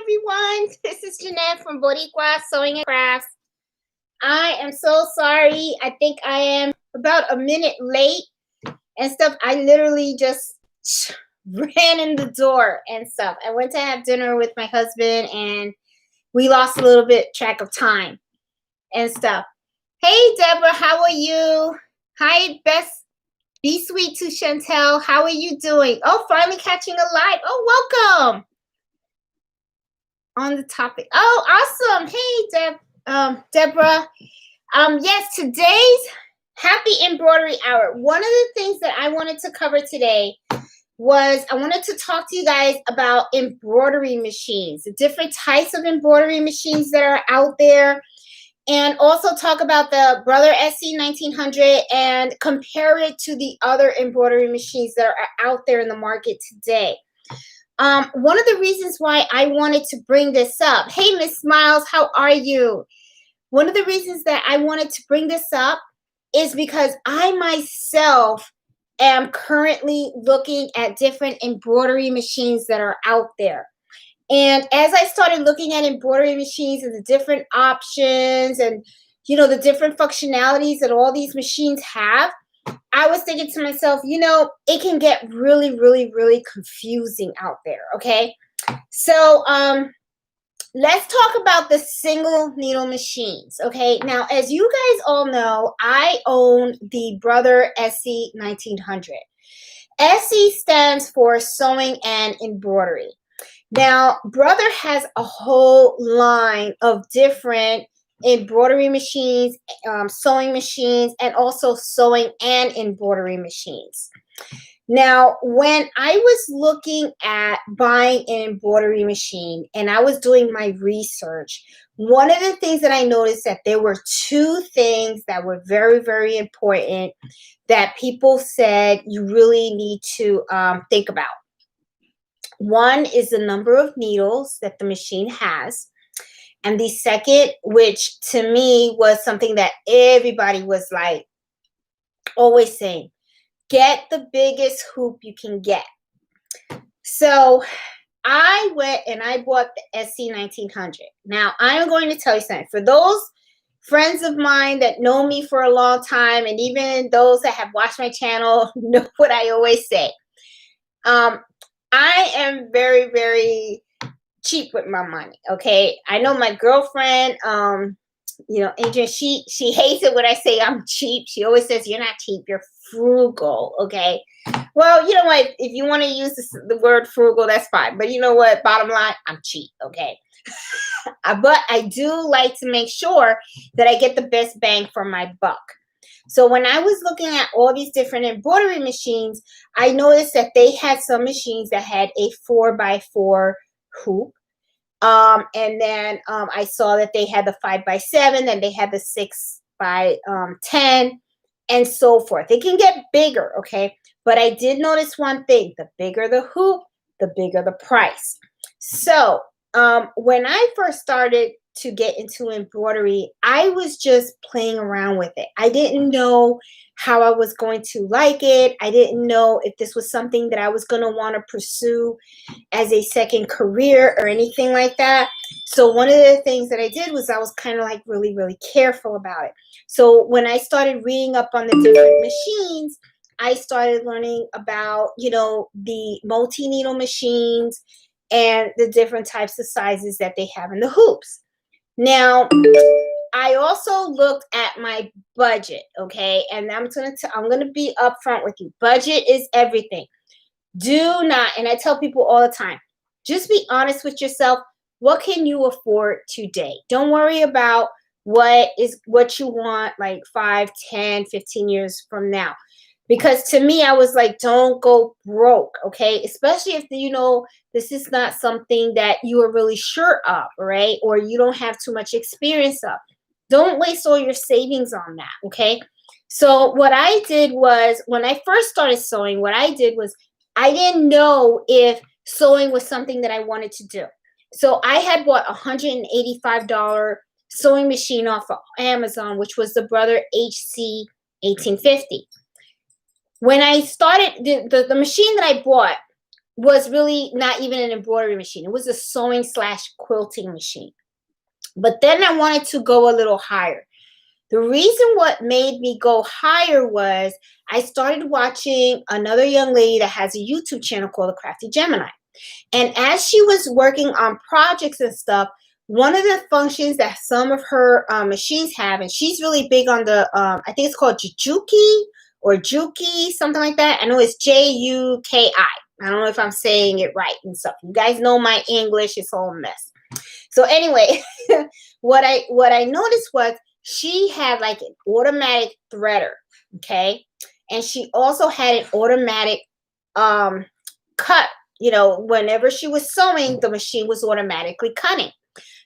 everyone. This is Jeanette from Boricua Sewing and Crafts. I am so sorry. I think I am about a minute late and stuff. I literally just ran in the door and stuff. I went to have dinner with my husband and we lost a little bit track of time and stuff. Hey, Deborah, how are you? Hi, Best. Be sweet to Chantel. How are you doing? Oh, finally catching a live. Oh, welcome. On the topic. Oh, awesome. Hey, Deborah. Yes, today's Happy Embroidery Hour. One of the things that I wanted to cover today was I wanted to talk to you guys about embroidery machines, the different types of embroidery machines that are out there, and also talk about the Brother SC1900 and compare it to the other embroidery machines that are out there in the market today. One of the reasons why I wanted to bring this up, hey, Miss Smiles, how are you? One of the reasons that I wanted to bring this up is because I myself am currently looking at different embroidery machines that are out there. And as I started looking at embroidery machines and the different options and, you know, the different functionalities that all these machines have, I was thinking to myself, you know, it can get really, really, really confusing out there, okay? So let's talk about the single needle machines, okay? Now, as you guys all know, I own the Brother SC1900. SC stands for Sewing and Embroidery. Now, Brother has a whole line of different embroidery machines, sewing machines, and also sewing and embroidery machines. Now, when I was looking at buying an embroidery machine and I was doing my research, one of the things that I noticed that there were two things that were very, very important that people said you really need to think about. One is the number of needles that the machine has. And the second, which to me was something that everybody was like always saying, get the biggest hoop you can get. So I went and I bought the SC1900. Now I'm going to tell you something. For those friends of mine that know me for a long time, and even those that have watched my channel know what I always say. I am very, very cheap with my money, okay? I know my girlfriend, you know, Adrian, she hates it when I say I'm cheap. She always says, you're not cheap, you're frugal, okay? Well, you know what? If you want to use the word frugal, that's fine. But you know what? Bottom line, I'm cheap, okay? But I do like to make sure that I get the best bang for my buck. So when I was looking at all these different embroidery machines, I noticed that they had some machines that had a 4x4 hoop. And then I saw that they had the 5x7, then they had the 6x10, and so forth. It can get bigger, okay? But I did notice one thing: the bigger the hoop, the bigger the price. So when I first started to get into embroidery, I was just playing around with it. I didn't know how I was going to like it. I didn't know if this was something that I was going to want to pursue as a second career or anything like that. So one of the things that I did was I was kind of like really, really careful about it. So when I started reading up on the different machines, I started learning about, you know, the multi-needle machines and the different types of sizes that they have in the hoops. Now, I also looked at my budget, okay? And I'm gonna be upfront with you. Budget is everything. Do not, and I tell people all the time, just be honest with yourself. What can you afford today? Don't worry about what you want like 5, 10, 15 years from now. Because to me, I was like, don't go broke, okay? Especially if, you know, this is not something that you are really sure of, right? Or you don't have too much experience of. Don't waste all your savings on that, okay? So what I did was, when I first started sewing, what I did was I didn't know if sewing was something that I wanted to do. So I had bought a $185 sewing machine off of Amazon, which was the Brother HC1850. When I started, the machine that I bought was really not even an embroidery machine. It was a sewing slash quilting machine. But then I wanted to go a little higher. The reason what made me go higher was I started watching another young lady that has a YouTube channel called The Crafty Gemini. And as she was working on projects and stuff, one of the functions that some of her machines have, and she's really big on the, I think it's called Juki or Juki, something like that. I know it's Juki. I don't know if I'm saying it right and stuff. You guys know my English, it's all a mess. So anyway, what I noticed was she had like an automatic threader, okay? And she also had an automatic cut. You know, whenever she was sewing, the machine was automatically cutting.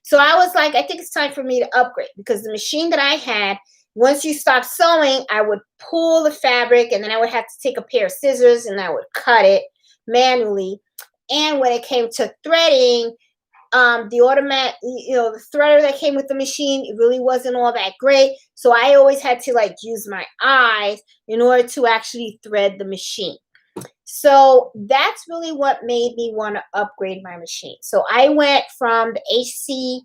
So I was like, I think it's time for me to upgrade, because the machine that I had, once you stop sewing, I would pull the fabric and then I would have to take a pair of scissors and I would cut it manually. And when it came to threading, the automatic, the threader that came with the machine, it really wasn't all that great. So I always had to like use my eyes in order to actually thread the machine. So that's really what made me want to upgrade my machine. So I went from the HC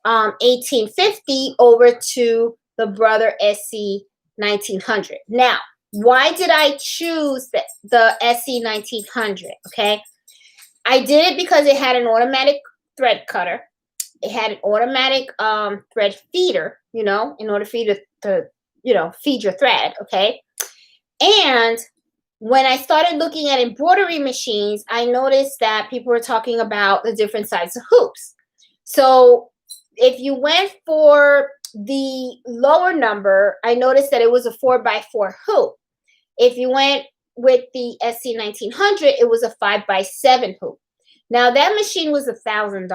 1850 over to the Brother SC1900. Now, why did I choose the SC1900? Okay, I did it because it had an automatic thread cutter. It had an automatic thread feeder, in order for you to feed your thread. Okay, and when I started looking at embroidery machines, I noticed that people were talking about the different sizes of hoops. So if you went for the lower number, I noticed that it was a 4x4 hoop. If you went with the SC1900, it was a 5x7 hoop. Now that machine was $1,000.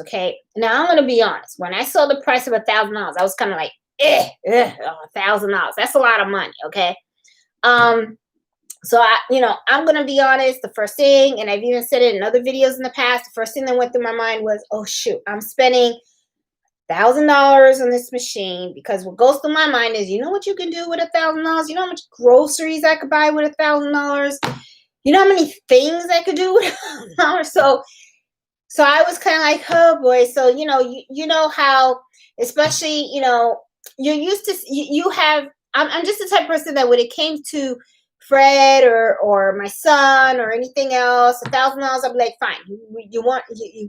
Okay. Now I'm going to be honest. When I saw the price of $1,000, I was kind of like, $1,000. That's a lot of money. Okay. So I'm going to be honest, the first thing, and I've even said it in other videos in the past, the first thing that went through my mind was, oh shoot, I'm spending $1,000 on this machine, because what goes through my mind is, you know what you can do with $1,000? You know how much groceries I could buy with $1,000? You know how many things I could do with $1,000? So I was kind of like, oh boy. So, you know how, especially, you're used to, you have, I'm just the type of person that when it came to Fred or my son or anything else, $1,000, I'd be like, fine. You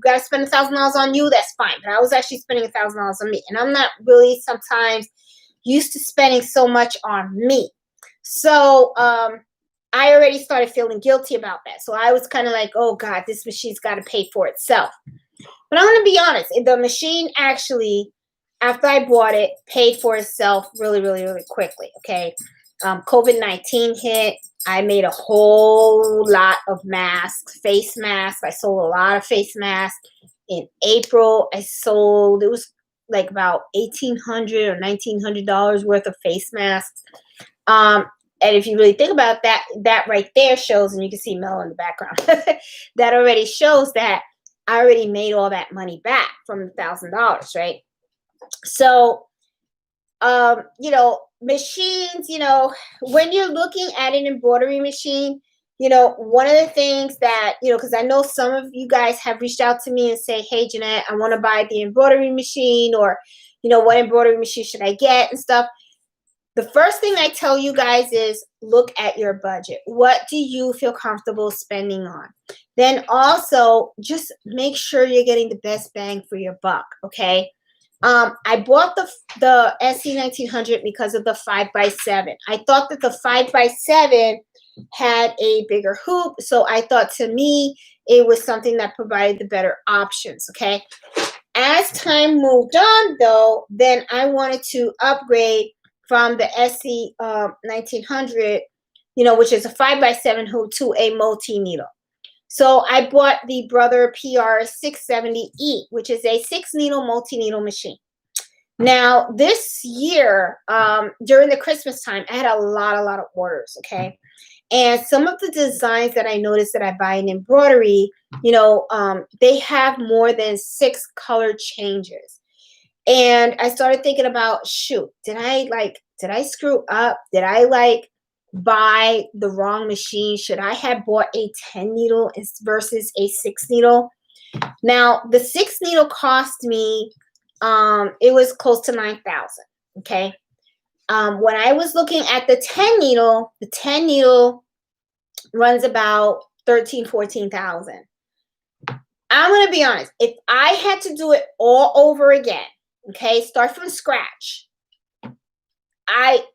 got to spend $1,000 on you. That's fine. But I was actually spending $1,000 on me, and I'm not really sometimes used to spending so much on me. So I already started feeling guilty about that. So I was kind of like, oh God, this machine's got to pay for itself. But I'm going to be honest. The machine actually, after I bought it, paid for itself really, really, really quickly. Okay. COVID-19 hit. I made a whole lot of masks, face masks. I sold a lot of face masks. In April, it was like about $1,800 or $1,900 worth of face masks. And if you really think about that, that right there shows, and you can see Mel in the background, that already shows that I already made all that money back from the $1,000, right? So, machines, when you're looking at an embroidery machine, one of the things that, because I know some of you guys have reached out to me and say, hey, Jeanette, I want to buy the embroidery machine, or, what embroidery machine should I get and stuff. The first thing I tell you guys is look at your budget. What do you feel comfortable spending on? Then also just make sure you're getting the best bang for your buck. Okay. I bought the SC1900 because of the 5x7. I thought that the 5x7 had a bigger hoop, so I thought to me it was something that provided the better options. Okay. As time moved on, though, then I wanted to upgrade from the SC1900, which is a 5x7 hoop, to a multi-needle. So I bought the Brother PR670E, which is a 6-needle multi-needle machine. Now, this year, during the Christmas time, I had a lot of orders, okay? And some of the designs that I noticed that I buy in embroidery, they have more than 6 color changes. And I started thinking about, shoot, did I screw up? Did I buy the wrong machine? Should I have bought a 10 needle versus a 6 needle? Now, the 6 needle cost me, it was close to 9,000. Okay. When I was looking at the 10 needle runs about 13, 14,000. I'm going to be honest. If I had to do it all over again, okay, start from scratch,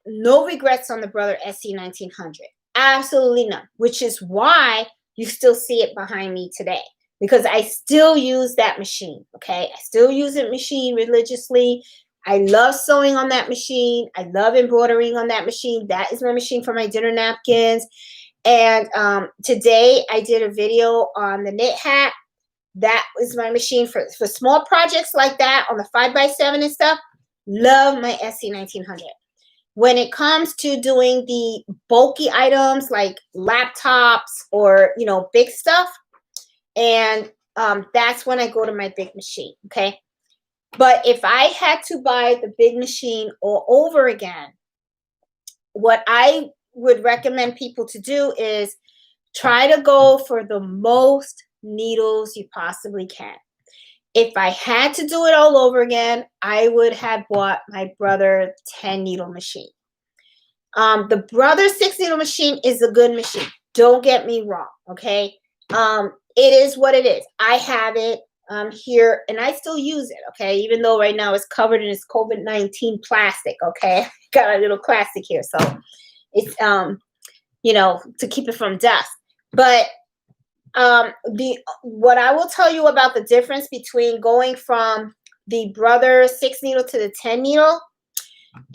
no regrets on the Brother SC1900. Absolutely none, which is why you still see it behind me today, because I still use that machine, okay? I still use that machine religiously. I love sewing on that machine. I love embroidering on that machine. That is my machine for my dinner napkins. And today I did a video on the knit hat. That is my machine for small projects like that on the 5x7 and stuff. Love my SC1900. When it comes to doing the bulky items like laptops or, you know, big stuff, and that's when I go to my big machine, okay? But if I had to buy the big machine all over again, what I would recommend people to do is try to go for the most needles you possibly can. If I had to do it all over again, I would have bought my Brother 10 needle machine. The Brother 6 needle machine is a good machine. Don't get me wrong, okay? It is what it is. I have it here, and I still use it, okay? Even though right now it's covered in this COVID-19 plastic, okay? Got a little plastic here, so it's, you know, to keep it from dust. But what I will tell you about the difference between going from the Brother 6 needle to the 10 needle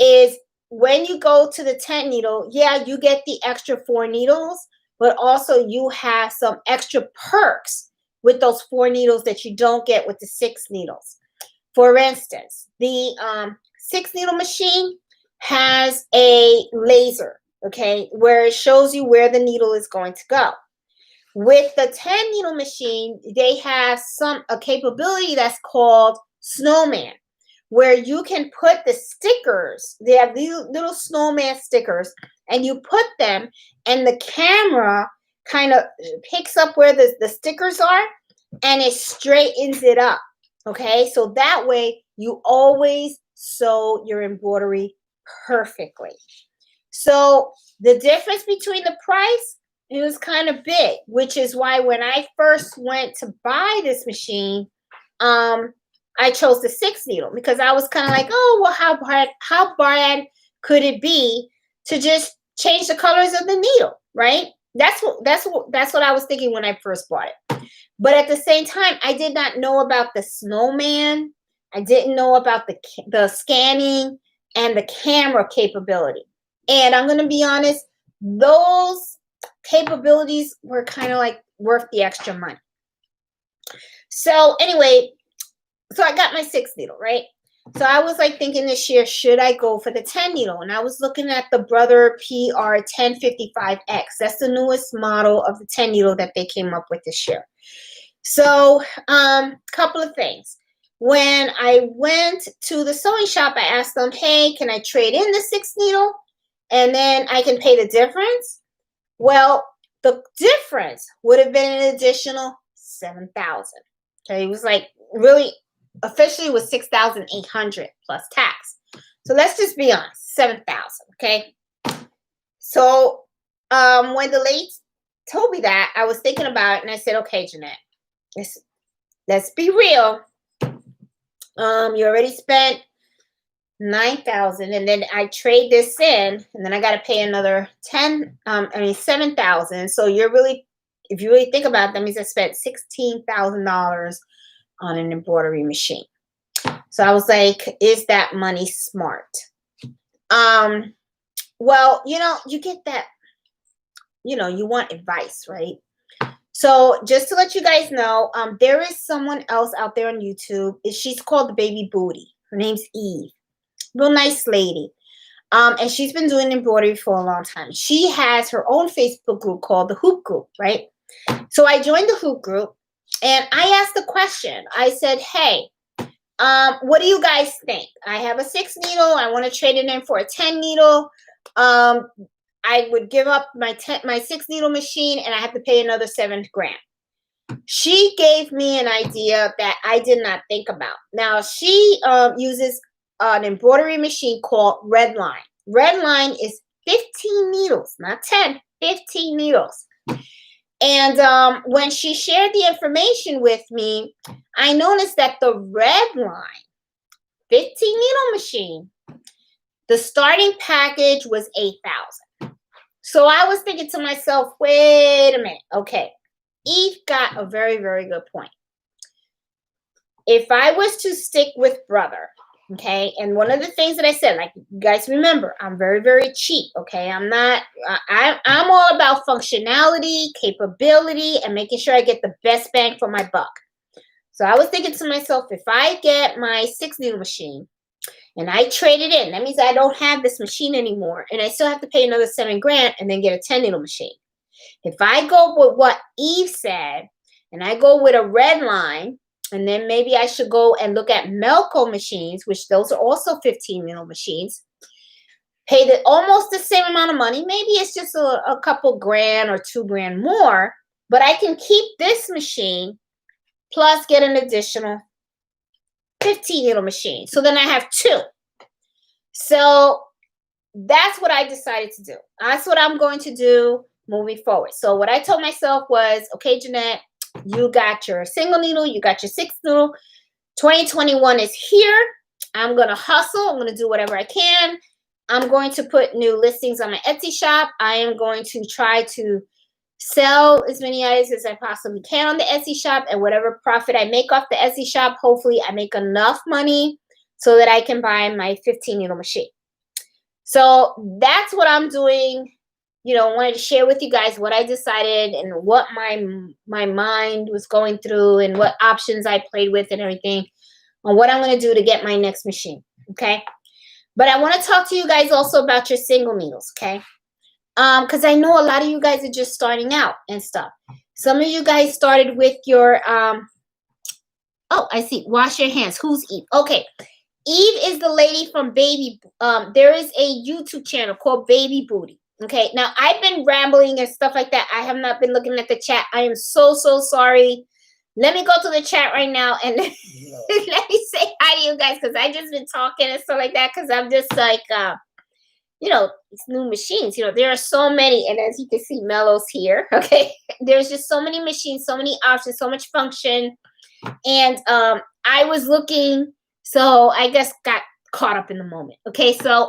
is when you go to the 10 needle, yeah, you get the extra 4 needles, but also you have some extra perks with those 4 needles that you don't get with the 6 needles. For instance, the 6 needle machine has a laser, okay, where it shows you where the needle is going to go. With the 10 needle machine, they have a capability that's called Snowman, where you can put the stickers. They have these little snowman stickers, and you put them, and the camera kind of picks up where the stickers are, and it straightens it up, okay? So that way, you always sew your embroidery perfectly. So the difference between the price, it was kind of big, which is why when I first went to buy this machine, I chose the 6 needle, because I was kind of like, oh, well, how bad could it be to just change the colors of the needle, right? That's what I was thinking when I first bought it. But at the same time, I did not know about the Snowman. I didn't know about the scanning and the camera capability. And I'm going to be honest, those capabilities were kind of like worth the extra money. So anyway, so I got my 6 needle, right? So I was like thinking this year, should I go for the 10 needle? And I was looking at the Brother PR1055X. That's the newest model of the 10 needle that they came up with this year. So couple of things. When I went to the sewing shop, I asked them, hey, can I trade in the 6 needle? And then I can pay the difference? Well, the difference would have been an additional $7,000. Okay, it was like really officially was $6,800 plus tax. So let's just be honest, $7,000. Okay. So when the lady told me that, I was thinking about it, and I said, okay, Jeanette, let's be real. You already spent $9,000, and then I trade this in, and then I got to pay another $7,000. So if you really think about it, that means I spent $16,000 on an embroidery machine. So I was like, is that money smart? Well, you get that, you want advice, right? So just to let you guys know, there is someone else out there on YouTube. She's called the Baby Booty. Her name's Eve. Real nice lady. And she's been doing embroidery for a long time. She has her own Facebook group called the Hoop Group, right? So I joined the Hoop Group, and I asked the question. I said, hey, what do you guys think? I have a 6 needle. I want to trade it in for a 10 needle. I would give up my 6 needle machine and I have to pay another $7 grand. She gave me an idea that I did not think about. Now, she uses an embroidery machine called Redline. Redline is 15 needles, not 10, 15 needles. And when she shared the information with me, I noticed that the Redline 15 needle machine, the starting package was $8,000. So I was thinking to myself, wait a minute. Okay. Eve got a very, very good point. If I was to stick with Brother, okay, and one of the things that I said, like, you guys remember, I'm very, very cheap, okay? I'm all about functionality, capability, and making sure I get the best bang for my buck. So I was thinking to myself, if I get my 6 needle machine and I trade it in, that means I don't have this machine anymore, and I still have to pay another $7 grand and then get a 10 needle machine. If I go with what Eve said, and I go with a Redline, and then maybe I should go and look at Melco machines, which those are also 15 needle machines, pay almost the same amount of money. Maybe it's just a couple grand or $2 grand more, but I can keep this machine plus get an additional 15 needle machine. So then I have 2. So that's what I decided to do. That's what I'm going to do moving forward. So what I told myself was, okay, Jeanette, you got your single needle, you got your 6 needle. 2021 is here. I'm going to hustle. I'm going to do whatever I can. I'm going to put new listings on my Etsy shop. I am going to try to sell as many items as I possibly can on the Etsy shop, and whatever profit I make off the Etsy shop, hopefully I make enough money so that I can buy my 15 needle machine. So that's what I'm doing. You know, I wanted to share with you guys what I decided and what my mind was going through and what options I played with and everything on what I'm going to do to get my next machine, okay? But I want to talk to you guys also about your single needles, okay? Because I know a lot of you guys are just starting out and stuff. Some of you guys started with your, oh, I see, wash your hands. Who's Eve? Okay. Eve is the lady from Baby, there is a YouTube channel called Baby Booty. Okay, now I've been rambling and stuff like that. I have not been looking at the chat. I am so sorry. Let me go to the chat right now and let me say hi to you guys, because I just been talking and stuff like that, because I'm just like, you know, these new machines, you know, there are so many. And as you can see, Mello's here. Okay, there's just so many machines, so many options, so much function. And I was looking, so I just got caught up in the moment. Okay, so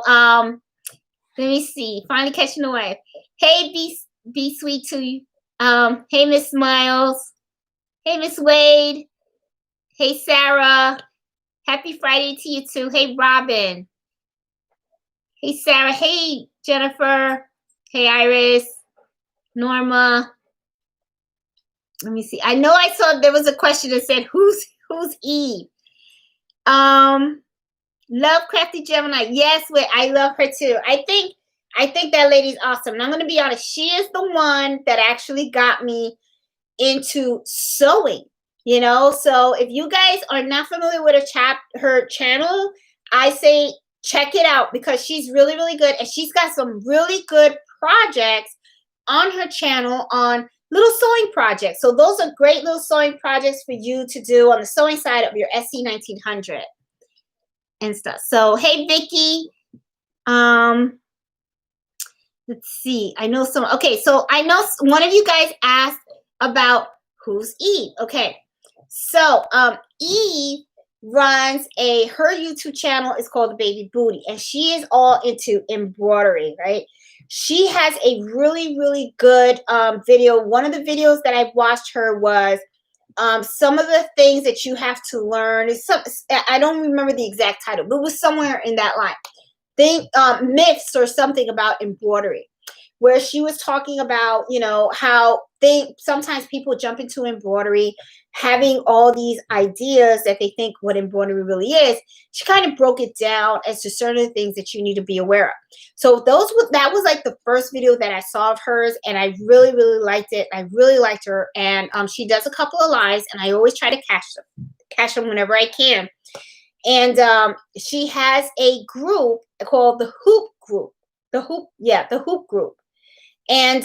let me see. Finally catching the wave. Hey, be sweet to you. Hey, Miss Miles. Hey, Miss Wade. Hey, Sarah. Happy Friday to you too. Hey, Robin. Hey, Sarah. Hey, Jennifer. Hey, Iris. Norma. Let me see. I know I saw there was a question that said, who's Eve? Love Crafty Gemini. Yes, wait, I love her too. I think that lady's awesome. And I'm going to be honest, she is the one that actually got me into sewing, you know? So if you guys are not familiar with her channel, I say check it out, because she's really, really good. And she's got some really good projects on her channel on little sewing projects. So those are great little sewing projects for you to do on the sewing side of your SC1900. And stuff. So hey, Vicky. Let's see. I know some. Okay, so I know one of you guys asked about who's Eve. Okay, so Eve runs her YouTube channel is called Baby Booty, and she is all into embroidery, right? She has a really, really good video. One of the videos that I watched her was some of the things that you have to learn. I don't remember the exact title, but it was somewhere in that line. Myths or something about embroidery, where she was talking about, you know, how sometimes people jump into embroidery having all these ideas that they think what embroidery really is. She kind of broke it down as to certain things that you need to be aware of. So that was like the first video that I saw of hers, and I really, really liked it. I really liked her, and she does a couple of lives, and I always try to catch them whenever I can. And she has a group called the Hoop Group. The Hoop Group. And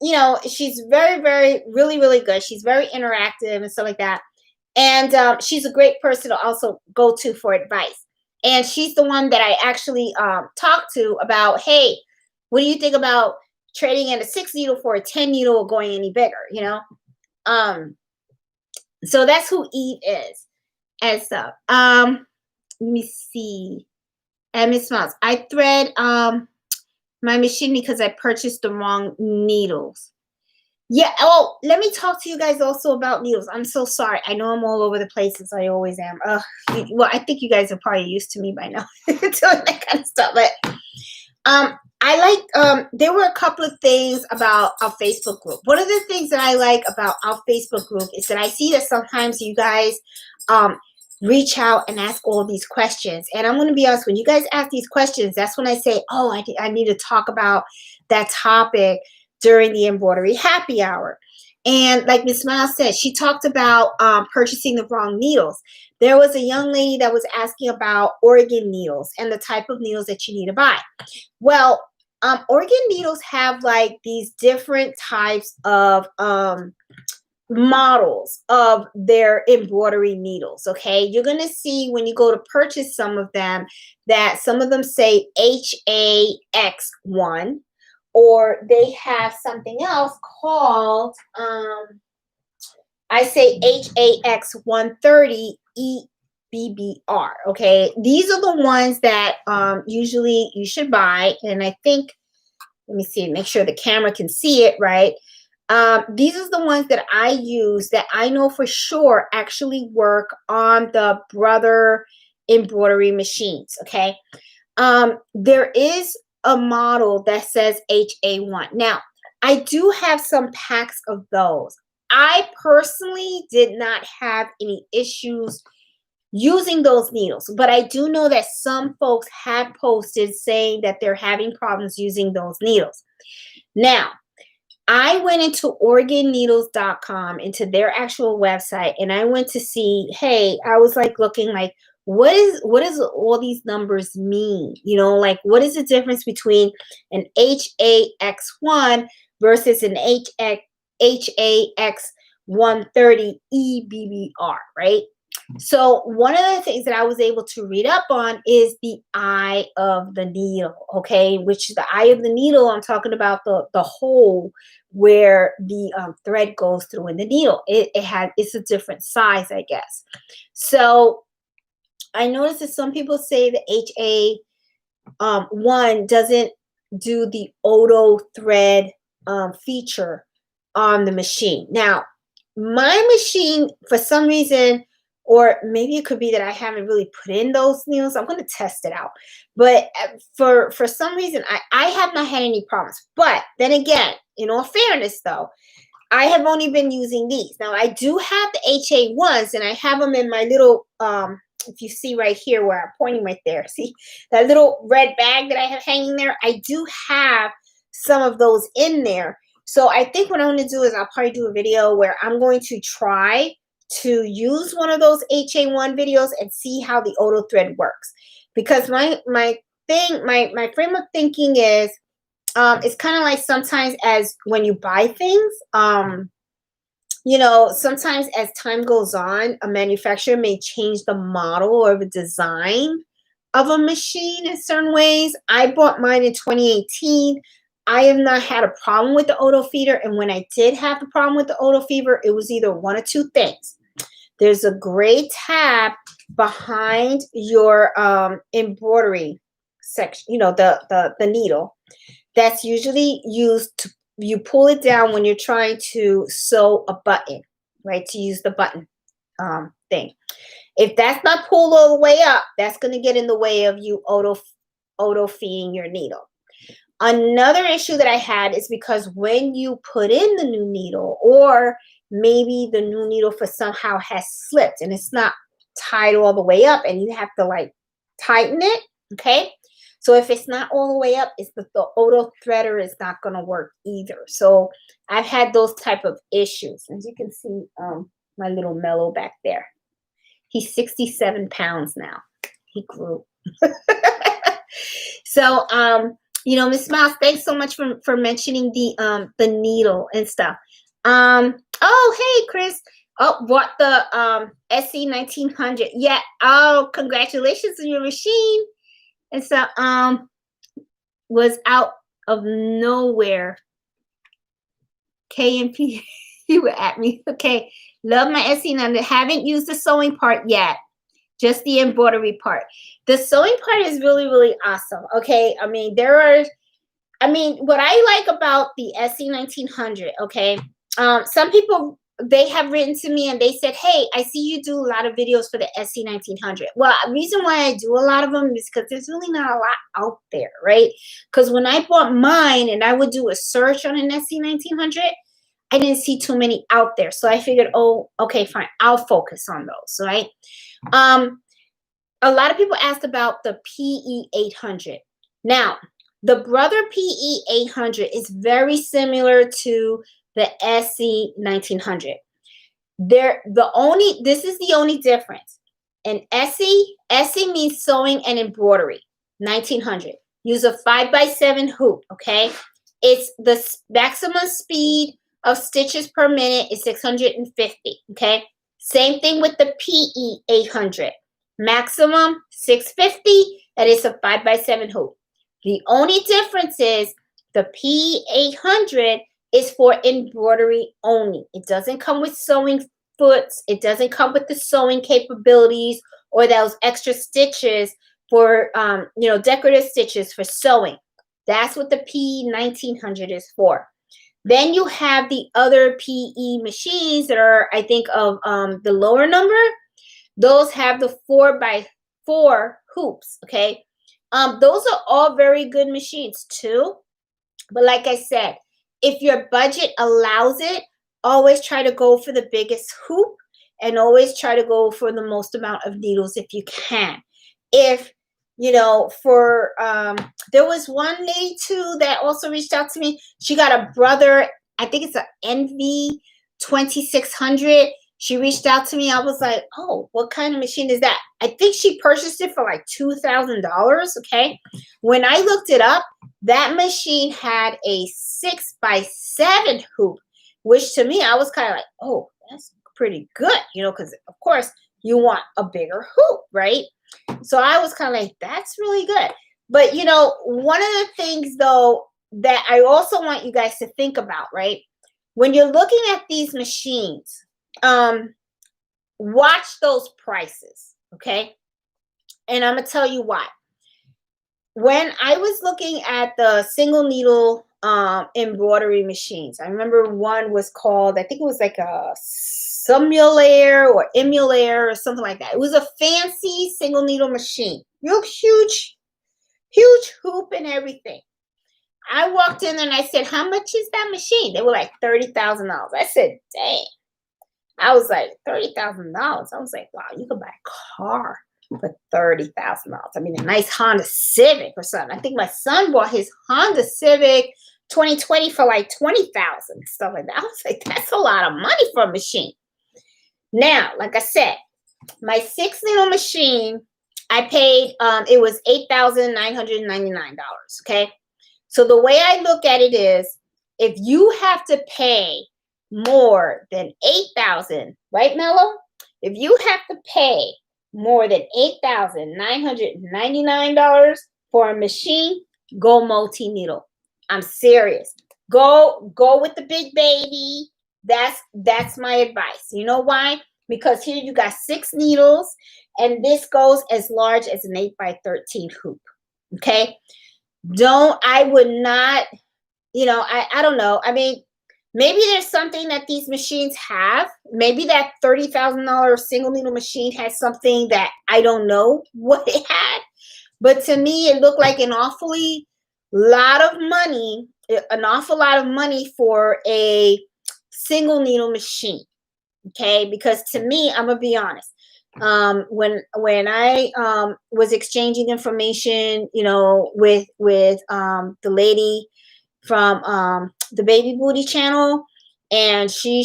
you know, she's very, very, really, really good. She's very interactive and stuff like that. And she's a great person to also go to for advice. And she's the one that I actually talked to about, hey, what do you think about trading in a 6 needle for a 10 needle or going any bigger, you know? So that's who Eve is and stuff. Let me see. And Miss Mouse, I thread my machine because I purchased the wrong needles. Yeah. Oh, let me talk to you guys also about needles. I'm so sorry. I know I'm all over the place as I always am. Well, I think you guys are probably used to me by now doing that kind of stuff. But I like there were a couple of things about our Facebook group. One of the things that I like about our Facebook group is that I see that sometimes you guys reach out and ask all these questions. And I'm going to be honest, when you guys ask these questions, that's when I say, oh, I need to talk about that topic during the embroidery happy hour. And like Miss Miles said, she talked about purchasing the wrong needles. There was a young lady that was asking about organ needles and the type of needles that you need to buy. Well, organ needles have like these different types of models of their embroidery needles. Okay, you're going to see when you go to purchase some of them that some of them say HAX1, or they have something else called I say HAX130 EBBR. Okay, these are the ones that usually you should buy. And I think, let me see, make sure the camera can see it right. These are the ones that I use that I know for sure actually work on the Brother embroidery machines. Okay, there is a model that says HA1. Now, I do have some packs of those. I personally did not have any issues using those needles, but I do know that some folks have posted saying that they're having problems using those needles. Now, I went into organneedles.com, into their actual website, and I went to see, hey, I was like looking like, what does all these numbers mean? You know, like what is the difference between an HAX1 versus an HAX130 EBBR, right? So one of the things that I was able to read up on is the eye of the needle, okay? Which the eye of the needle, I'm talking about the hole where the thread goes through in the needle. It's a different size, I guess. So I noticed that some people say the HA1 doesn't do the auto thread feature on the machine. Now, my machine, for some reason, or maybe it could be that I haven't really put in those needles. I'm going to test it out. But for some reason, I have not had any problems. But then again, in all fairness, though, I have only been using these. Now, I do have the HA1s, and I have them in my little, if you see right here where I'm pointing right there, see that little red bag that I have hanging there? I do have some of those in there. So I think what I'm going to do is I'll probably do a video where I'm going to try to use one of those HA1 videos and see how the auto thread works. Because my frame of thinking is, it's kind of like sometimes as when you buy things, you know, sometimes as time goes on, a manufacturer may change the model or the design of a machine in certain ways. I bought mine in 2018. I have not had a problem with the auto feeder. And when I did have the problem with the auto feeder, it was either one or two things. There's a gray tab behind your embroidery section, you know, the needle, that's usually used to, you pull it down when you're trying to sew a button, right? To use the button thing. If that's not pulled all the way up, that's going to get in the way of you auto feeding your needle. Another issue that I had is because when you put in the new needle, or maybe the new needle for somehow has slipped and it's not tied all the way up, and you have to like tighten it, okay? So if it's not all the way up, it's the auto threader is not going to work either. So I've had those type of issues. As you can see, my little Mellow back there. He's 67 pounds now. He grew. So, Miss Miles, thanks so much for mentioning the needle and stuff. Oh, hey, Chris. Oh, bought the SC1900. Yeah. Oh, congratulations on your machine. And so was out of nowhere. KMP, you were at me. Okay. Love my SC900. Haven't used the sewing part yet. Just the embroidery part. The sewing part is really, really awesome. Okay. I mean, what I like about the SC1900, okay, some people, they have written to me and they said, hey, I see you do a lot of videos for the SC1900. Well, the reason why I do a lot of them is because there's really not a lot out there, right? Because when I bought mine and I would do a search on an SC1900, I didn't see too many out there. So I figured, oh, okay, fine, I'll focus on those, right? A lot of people asked about the PE800. Now, the Brother PE800 is very similar to the SC1900. This is the only difference. In SC means sewing and embroidery. 1900. Use a 5x7 hoop, okay? It's the maximum speed of stitches per minute is 650, okay? Same thing with the PE800. Maximum 650, and it's a 5x7 hoop. The only difference is the PE800 is for embroidery only. It doesn't come with sewing foots. It doesn't come with the sewing capabilities or those extra stitches for, decorative stitches for sewing. That's what the PE1900 is for. Then you have the other PE machines that are, I think, of the lower number. Those have the 4x4 hoops, okay? Those are all very good machines too. But like I said, if your budget allows it, always try to go for the biggest hoop and always try to go for the most amount of needles if you can. If, there was one lady too that also reached out to me. She got a Brother, I think it's an NV2600. She reached out to me. I was like, oh, what kind of machine is that? I think she purchased it for like $2,000, okay? When I looked it up, that machine had a 6x7 hoop, which to me, I was kind of like, oh, that's pretty good, because of course you want a bigger hoop, right? So I was kind of like, that's really good. But, one of the things, though, that I also want you guys to think about, right? When you're looking at these machines, watch those prices, okay? And I'm going to tell you why. When I was looking at the single needle embroidery machines, I remember one was called, I think it was like a Simulaire or Emulaire or something like that. It was a fancy single needle machine. Real huge hoop and everything. I walked in and I said, how much is that machine? They were like $30,000. I said, dang. I was like, $30,000. I was like, wow, you could buy a car for $30,000. I mean, a nice Honda Civic or something. I think my son bought his Honda Civic 2020 for like $20,000, stuff like that. I was like, that's a lot of money for a machine. Now, like I said, my 6 needle machine, I paid, it was $8,999, okay? So the way I look at it is, if you have to pay more than $8,000, right, Mello? If you have to pay more than $8,999 for a machine, go multi-needle. I'm serious. Go with the big baby. That's my advice. You know why? Because here you got 6 needles, and this goes as large as an 8x13 hoop. Okay? I would not, I don't know. I mean, maybe there's something that these machines have. Maybe that $30,000 single needle machine has something that I don't know what it had. But to me, it looked like an awful lot of money for a single needle machine. Okay, because to me, I'm gonna be honest. When I was exchanging information, with the lady from the Baby Booty channel, and she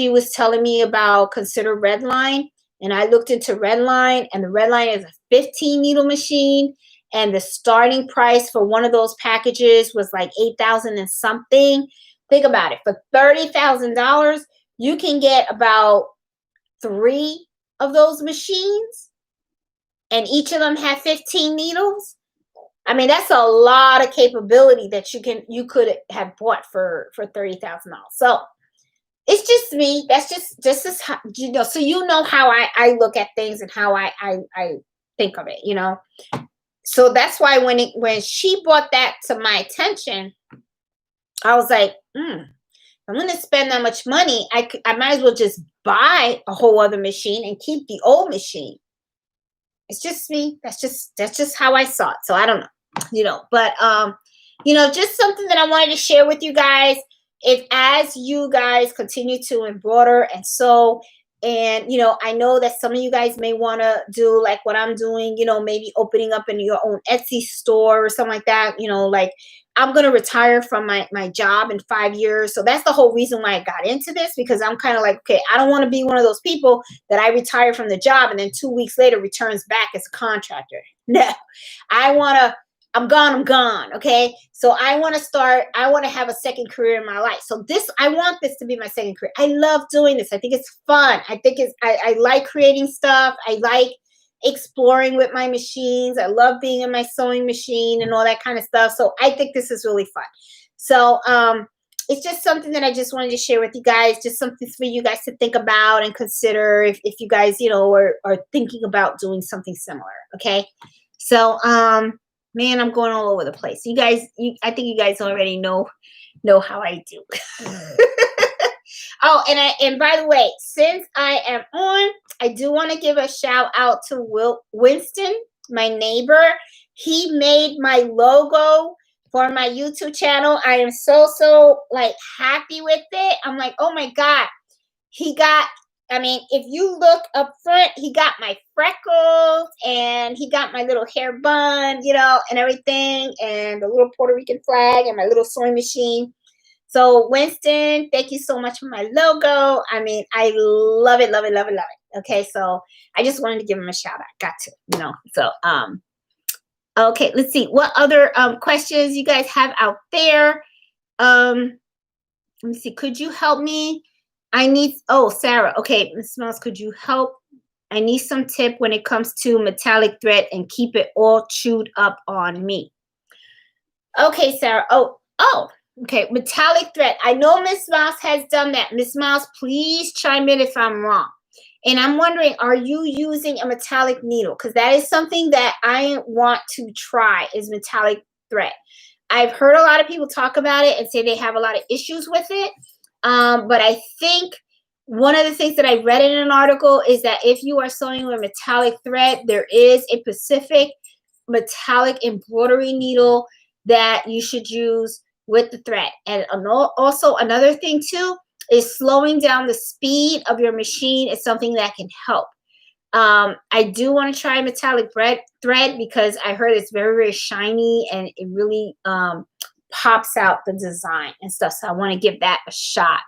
was telling me about Consider Redline, and I looked into Redline, and the Redline is a 15 needle machine, and the starting price for one of those packages was like $8,000 and something. Think about it. For $30,000, you can get about 3 of those machines, and each of them have 15 needles. I mean, that's a lot of capability that you could have bought for $30,000. So it's just me. That's just as so you know how I look at things and how I think of it, you know. So that's why when she brought that to my attention, I was like, I'm going to spend that much money. I might as well just buy a whole other machine and keep the old machine. It's just me. That's just how I saw it. So I don't know, you know, but you know, just something that I wanted to share with you guys. If as you guys continue to embroider and sew, and you know, I know that some of you guys may want to do like what I'm doing, you know, maybe opening up in your own Etsy store or something like that, you know, like I'm going to retire from my job in 5 years. So that's the whole reason why I got into this, because I'm kind of like, okay, I don't want to be one of those people that I retire from the job and then 2 weeks later returns back as a contractor. No, I'm gone. Okay. So I want to have a second career in my life. So I want this to be my second career. I love doing this. I think it's fun. I like creating stuff. I like exploring with my machines. I love being in my sewing machine and all that kind of stuff. So I think this is really fun. So, it's just something that I just wanted to share with you guys, just something for you guys to think about and consider if you guys, you know, are thinking about doing something similar. Okay. So, man, I'm going all over the place. You guys, I think you guys already know how I do. Oh, and by the way, since I am on, I do want to give a shout out to Winston, my neighbor. He made my logo for my YouTube channel. I am so like happy with it. I'm like, oh my God. I mean, if you look up front, he got my freckles and he got my little hair bun, you know, and everything, and the little Puerto Rican flag and my little sewing machine. So Winston, thank you so much for my logo. I mean, I love it. Okay, so I just wanted to give him a shout out. Got to, you know. So okay, let's see what other questions you guys have out there. Let me see. Could you help me? Sarah. Okay, Ms. Mouse, could you help? I need some tip when it comes to metallic thread and keep it all chewed up on me. Okay, Sarah. Oh. Okay, metallic thread. I know Miss Mouse has done that. Miss Mouse, please chime in if I'm wrong. And I'm wondering, are you using a metallic needle? Because that is something that I want to try, is metallic thread. I've heard a lot of people talk about it and say they have a lot of issues with it. But I think one of the things that I read in an article is that if you are sewing with metallic thread, there is a specific metallic embroidery needle that you should use with the thread. And also another thing too is slowing down the speed of your machine is something that can help. I do want to try metallic thread because I heard it's very shiny and it really pops out the design and stuff. So I want to give that a shot.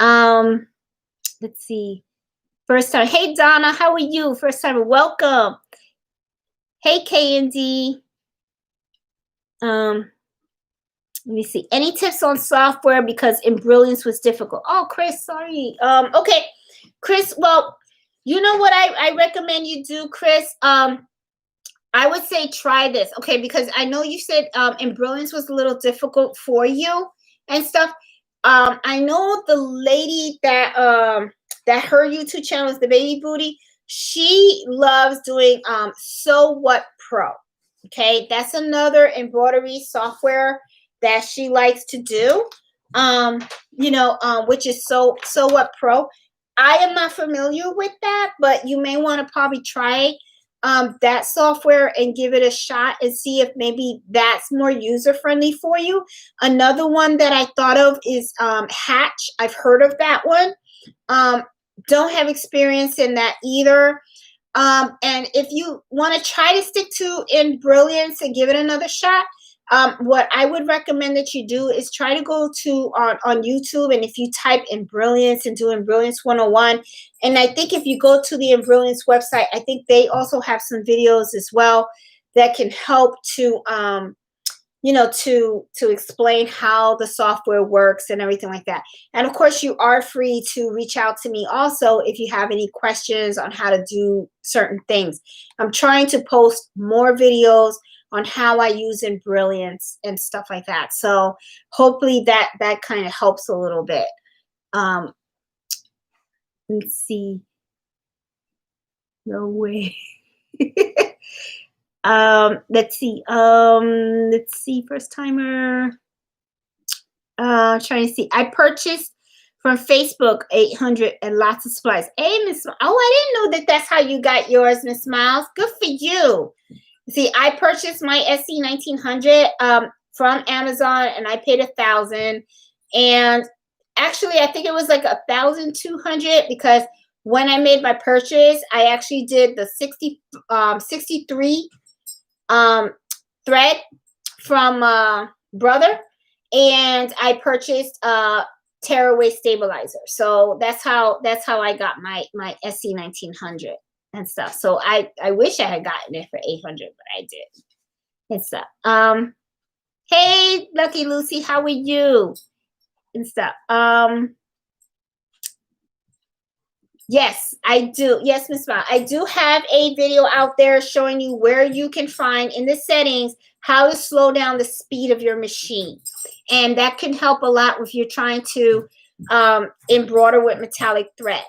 Let's see. First time. Hey Donna, how are you? First time. Welcome. Hey K&D. Let me see. Any tips on software because Embroiderings was difficult? Oh, Chris, sorry. Okay, Chris. Well, you know what I recommend you do, Chris. I would say try this, okay? Because I know you said Embroiderings was a little difficult for you and stuff. I know the lady that her YouTube channel is the Baby Booty. She loves doing Sew What Pro. Okay, that's another embroidery software that she likes to do, you know, which is Sew What Pro. I am not familiar with that, but you may want to probably try that software and give it a shot and see if maybe that's more user-friendly for you. Another one that I thought of is Hatch. I've heard of that one. Don't have experience in that either. And if you want to try to stick to Embrilliance and give it another shot, what I would recommend that you do is try to go to on YouTube, and if you type Embrilliance and do Embrilliance 101, and I think if you go to the Embrilliance website, I think they also have some videos as well that can help to you know, to explain how the software works and everything like that. And of course, you are free to reach out to me also if you have any questions on how to do certain things. I'm trying to post more videos on how I use Brilliance and stuff like that. So hopefully that kind of helps a little bit. Um, let's see. No way. Let's see. Let's see. First timer. Trying to see. I purchased from Facebook 800 and lots of supplies. Hey, Miss. Oh, I didn't know that that's how you got yours, Miss Miles. Good for you. See, I purchased my SC1900 from Amazon, and I paid 1,000. And actually, I think it was like 1,200 because when I made my purchase, I actually did the 63 thread from Brother, and I purchased a tearaway stabilizer. So that's how I got my SC1900 and stuff. So I wish I had gotten it for 800, but I did and stuff. Hey, Lucky Lucy, how are you and stuff? Yes, I do. Yes, Miss Ma. I do have a video out there showing you where you can find in the settings how to slow down the speed of your machine. And that can help a lot if you're trying to embroider with metallic thread.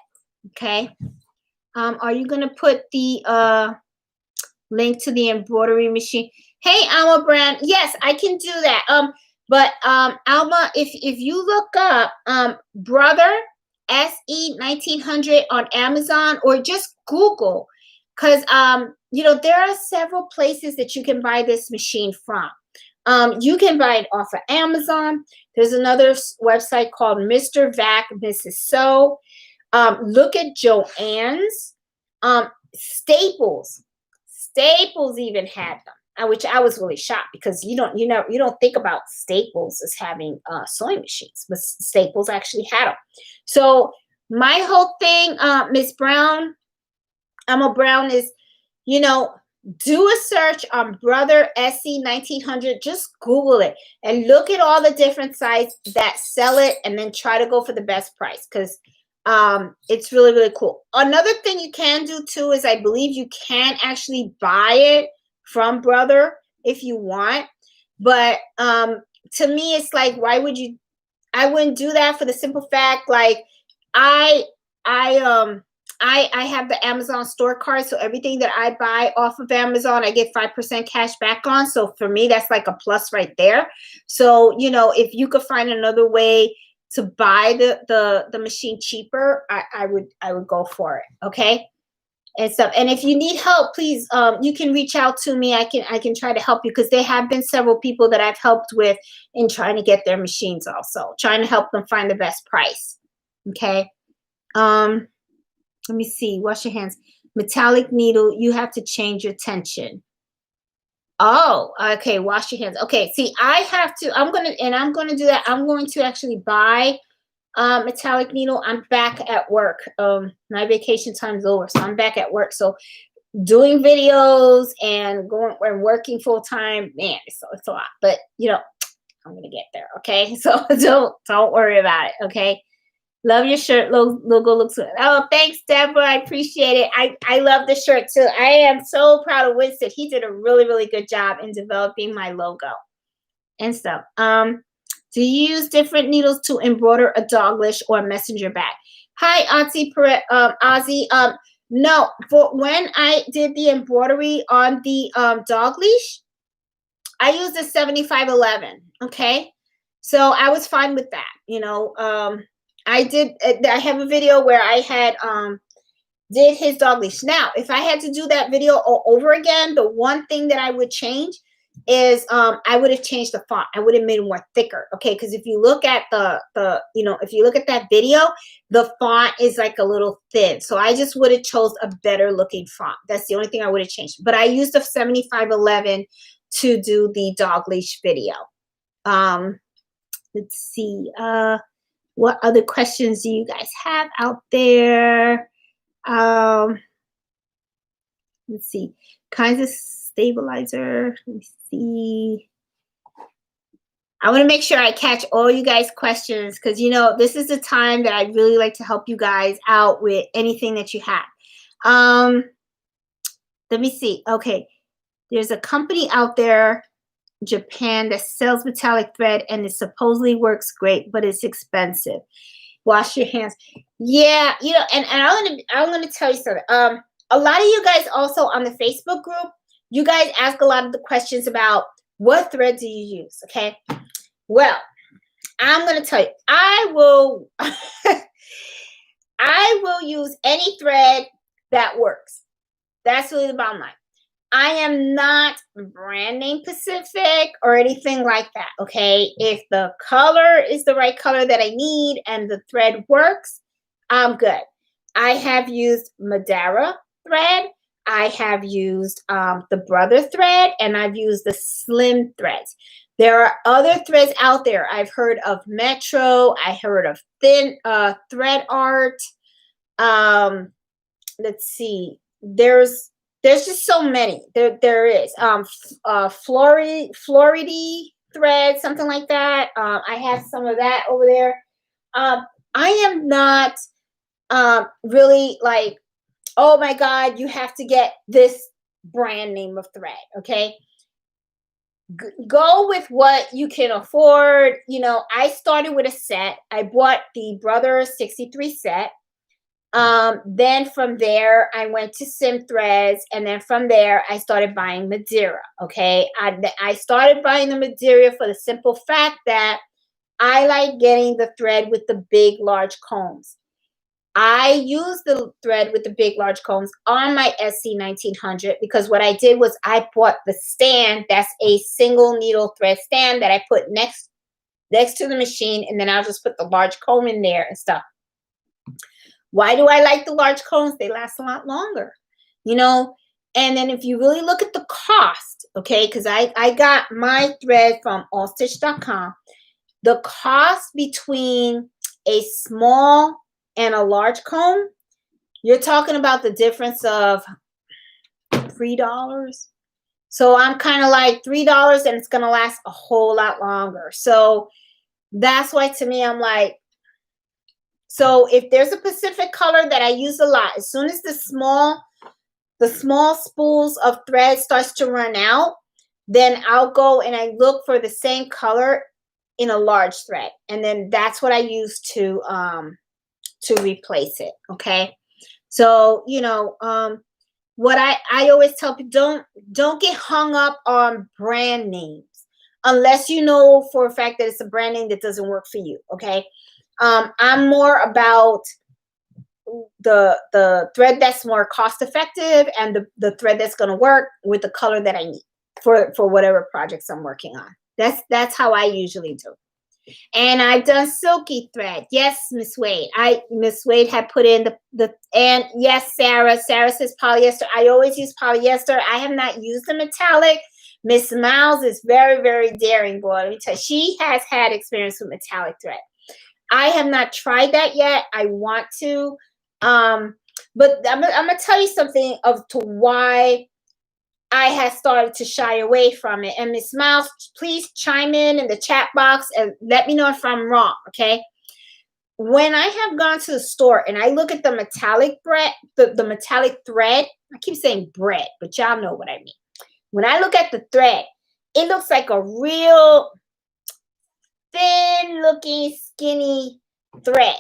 Okay. Are you going to put the link to the embroidery machine? Hey, Alma Brand. Yes, I can do that. But Alma, if you look up Brother SE1900 on Amazon, or just Google, because you know, there are several places that you can buy this machine from. You can buy it off of Amazon. There's another website called Mr. Vac, Mrs. So. Look at Joann's. Staples even had them, which I was really shocked because you don't think about Staples as having sewing machines, but Staples actually had them. So my whole thing, Miss Brown, Emma Brown, is, you know, do a search on Brother SC1900. Just Google it and look at all the different sites that sell it, and then try to go for the best price, because it's really, really cool. Another thing you can do too is, I believe you can actually buy it from Brother if you want. But to me, it's like, why would you? I wouldn't do that, for the simple fact, like, I have the Amazon store card, so everything that I buy off of Amazon, I get 5% cash back on. So for me, that's like a plus right there. So, you know, if you could find another way to buy the machine cheaper, I would go for it. Okay. And stuff. And if you need help, please, you can reach out to me. I can try to help you, because there have been several people that I've helped with in trying to get their machines, also trying to help them find the best price. Okay. Let me see. Wash your hands. Metallic needle, you have to change your tension. Oh, okay. Wash your hands. Okay. See, I have to, I'm going to do that. I'm going to actually buy metallic needle. I'm back at work. My vacation time's over, so I'm back at work. So doing videos and working full time, man, it's a lot. But you know, I'm gonna get there. Okay. So don't worry about it. Okay. Love your shirt. Logo looks good. Oh, thanks, Deborah. I appreciate it. I love the shirt too. I am so proud of Winston. He did a really, really good job in developing my logo and stuff. Do you use different needles to embroider a dog leash or a messenger bag? Hi, Auntie Ozzy. No, for when I did the embroidery on the dog leash, I used a 7511. Okay, so I was fine with that. You know, I have a video where I had did his dog leash. Now, if I had to do that video all over again, the one thing that I would change is I would have changed the font. I would have made it more thicker. Okay, because if you look at if you look at that video, the font is like a little thin. So I just would have chose a better looking font. That's the only thing I would have changed. But I used a 7511 to do the dog leash video. Let's see. What other questions do you guys have out there? Let's see. Kinds of stabilizer. Let me see. I want to make sure I catch all you guys' questions because, you know, this is the time that I really like to help you guys out with anything that you have. Let me see. Okay. There's a company out there, Japan, that sells metallic thread and it supposedly works great, but it's expensive. Wash your hands. Yeah, you know, and I'm gonna tell you something. A lot of you guys also on the Facebook group, you guys ask a lot of the questions about what thread do you use, okay? Well, I'm gonna tell you, I will I will use any thread that works. That's really the bottom line. I am not brand name specific or anything like that, okay? If the color is the right color that I need and the thread works, I'm good. I have used Madeira thread. I have used the Brother thread, and I've used the slim threads. There are other threads out there. I've heard of Metro. I heard of thin thread art. Let's see. There's just so many. There is Floridy thread, something like that. I have some of that over there. I am not really like, oh my God, you have to get this brand name of thread. Okay. Go with what you can afford. You know, I started with a set. I bought the Brother 63 set. Then from there, I went to Sim Threads, and then from there, I started buying Madeira. Okay, I started buying the Madeira for the simple fact that I like getting the thread with the big, large combs. I use the thread with the big, large combs on my SC1900 because what I did was I bought the stand. That's a single needle thread stand that I put next to the machine, and then I'll just put the large comb in there and stuff. Why do I like the large combs? They last a lot longer, you know? And then if you really look at the cost, okay, because I got my thread from allstitch.com, the cost between a small and a large comb, you're talking about the difference of $3. So I'm kind of like $3 and it's going to last a whole lot longer. So that's why to me, I'm like, so if there's a specific color that I use a lot, as soon as the small spools of thread starts to run out, then I'll go and I look for the same color in a large thread. And then that's what I use to replace it. Okay. So, you know, what I always tell people, don't get hung up on brand names unless you know for a fact that it's a brand name that doesn't work for you. Okay. I'm more about the thread that's more cost effective and the thread that's going to work with the color that I need for whatever projects I'm working on. That's how I usually do. And I've done silky thread. Yes, Miss Wade. Miss Wade had put in and yes, Sarah says polyester. I always use polyester. I have not used the metallic. Miss Miles is very, very daring, boy. Let me tell you, she has had experience with metallic thread. I have not tried that yet. I want to. But I'm gonna tell you something to why I have started to shy away from it. And Miss Miles, please chime in the chat box and let me know if I'm wrong, okay? When I have gone to the store and I look at the metallic bread, the metallic thread, I keep saying bread, but y'all know what I mean. When I look at the thread, it looks like a real thin looking skinny thread.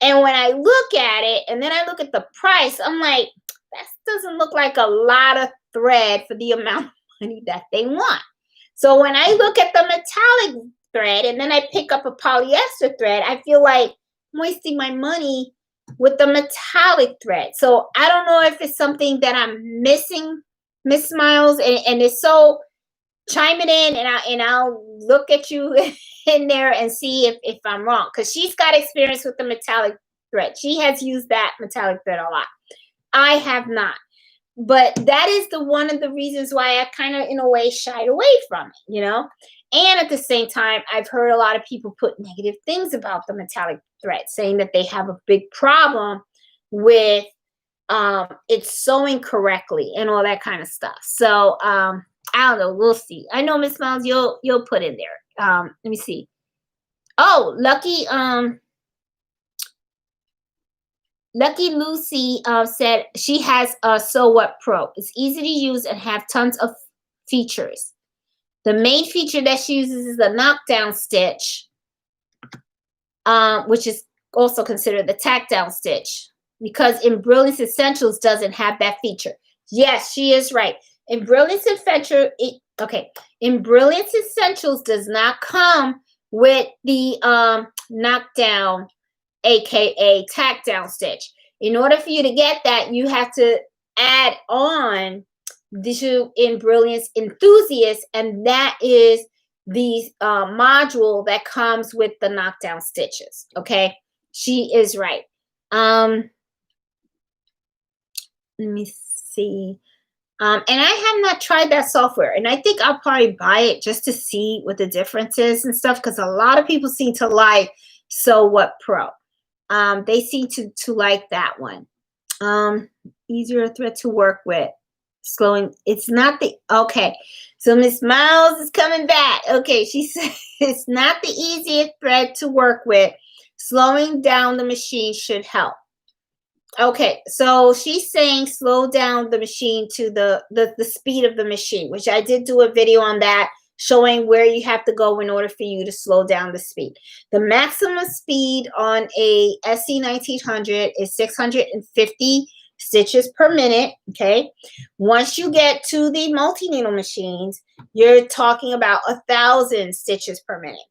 And when I look at it and then I look at the price, I'm like, that doesn't look like a lot of thread for the amount of money that they want. So when I look at the metallic thread and then I pick up a polyester thread, I feel like I'm wasting my money with the metallic thread. So I don't know if it's something that I'm missing, Miss Miles, and it's so chime it in and I'll look at you in there and see if I'm wrong, because she's got experience with the metallic thread. She has used that metallic thread a lot. I have not, but that is one of the reasons why I kind of in a way shied away from it, you know. And at the same time, I've heard a lot of people put negative things about the metallic thread, saying that they have a big problem with it's sewing correctly and all that kind of stuff. So I don't know, we'll see. I know Miss Miles, you'll put in there. Let me see. Oh, Lucky Lucy said she has a Sew What Pro. It's easy to use and have tons of features. The main feature that she uses is the knockdown stitch, which is also considered the tack down stitch, because Embroidery Essentials doesn't have that feature. Yes, she is right. Embroidery Essentials does not come with the knockdown, aka tack down stitch. In order for you to get that, you have to add on the Embroidery Enthusiast, and that is the module that comes with the knockdown stitches. Okay, she is right. Let me see. And I have not tried that software, and I think I'll probably buy it just to see what the difference is and stuff, because a lot of people seem to like Sew What Pro. They seem to like that one. Easier thread to work with. Slowing, it's not the, okay. So Miss Miles is coming back. Okay, she says it's not the easiest thread to work with. Slowing down the machine should help. Okay, so she's saying slow down the machine to the speed of the machine, which I did do a video on that, showing where you have to go in order for you to slow down the speed. The maximum speed on a SC1900 is 650 stitches per minute. Okay, once you get to the multi-needle machines, you're talking about 1,000 stitches per minute.